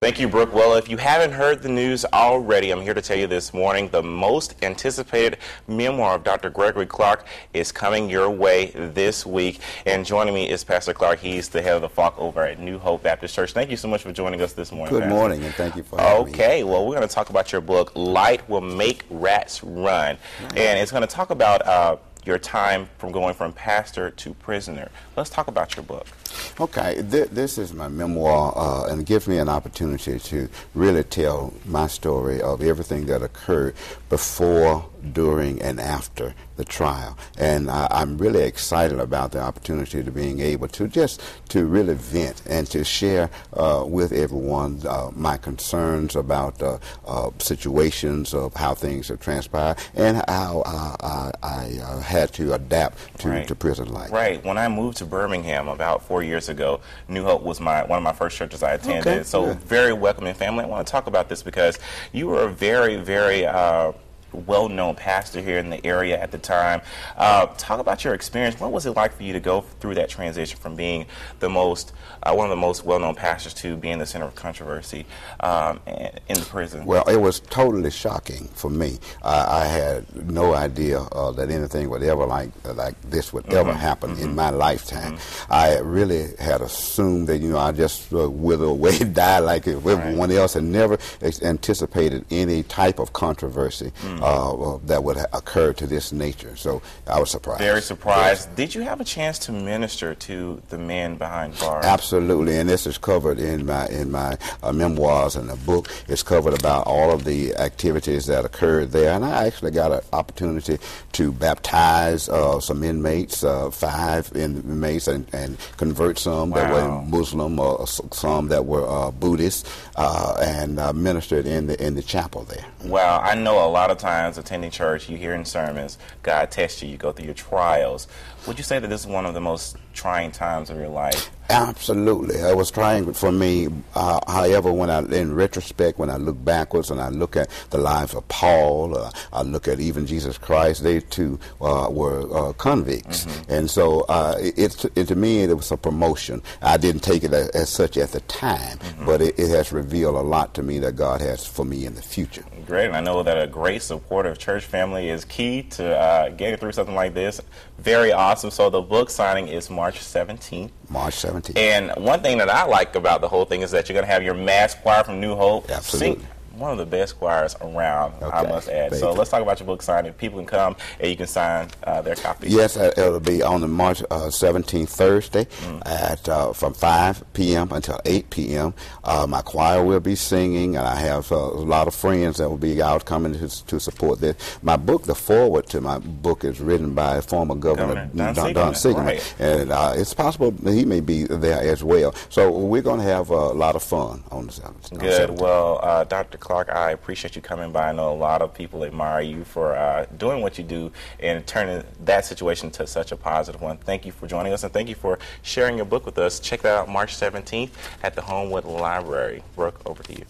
Thank you, Brooke. Well, if you haven't heard the news already, I'm here to tell you this morning the most anticipated memoir of Dr. Gregory Clarke is coming your way this week. And joining me is Pastor Clarke. He's the head of the flock over at New Hope Baptist Church. Thank you so much for joining us this morning, Good Pastor. morning, and thank you for having me. Okay, well, we're going to talk about your book, Light Will Make Rats Run. And it's going to talk about your time from going from pastor to prisoner. Let's talk about your book. Okay, this is my memoir, and it gives me an opportunity to really tell my story of everything that occurred before, during, and after the trial. And I'm really excited about the opportunity to being able to just to really vent and to share with everyone my concerns about situations of how things have transpired and how I had to adapt to prison life. Right. When I moved to Birmingham about 4 years ago, New Hope was one of my first churches I attended. Okay, so good. Very welcoming family. I want to talk about this because you were a very, very well-known pastor here in the area at the time. Talk about your experience. What was it like for you to go through that transition from being the most one of the most well-known pastors to being the center of controversy in the prison? Well, it was totally shocking for me. I had no idea that anything would ever like this would ever happen in my lifetime. I really had assumed that I just wither away and die like everyone else, and never anticipated any type of controversy that would occur to this nature. So I was surprised. Very surprised. Yes. Did you have a chance to minister to the men behind bars? Absolutely, and this is covered in my memoirs and the book. It's covered about all of the activities that occurred there, and I actually got an opportunity to baptize some inmates, 5 inmates, and convert some that were Muslim or some that were Buddhist, and ministered in the chapel there. Well, I know a lot of times attending church, you hear in sermons, God tests you, you go through your trials. Would you say that this is one of the most trying times of your life? Absolutely. It was trying for me. However, in retrospect, when I look backwards and I look at the lives of Paul, I look at even Jesus Christ, they too were convicts. And so to me, it was a promotion. I didn't take it as such at the time, but it has revealed a lot to me that God has for me in the future. Great. And I know that a great supportive church family is key to getting through something like this. Very awesome. So the book signing is March 17th. March 17th. And one thing that I like about the whole thing is that you're going to have your mass choir from New Hope. Absolutely. Sing. One of the best choirs around, I must add. So let's talk about your book signing. People can come and you can sign their copies. Yes, it'll be on the March 17th, Thursday, at from 5 p.m. until 8 p.m. My choir will be singing, and I have a lot of friends that will be out coming to support this. My book, the foreword to my book, is written by former Governor Don Sigmund, right. And it's possible that he may be there as well. So we're going to have a lot of fun on the 17th. Good. Well, Dr. Clarke, I appreciate you coming by. I know a lot of people admire you for doing what you do and turning that situation to such a positive one. Thank you for joining us, and thank you for sharing your book with us. Check that out March 17th at the Homewood Library. Brooke, over to you.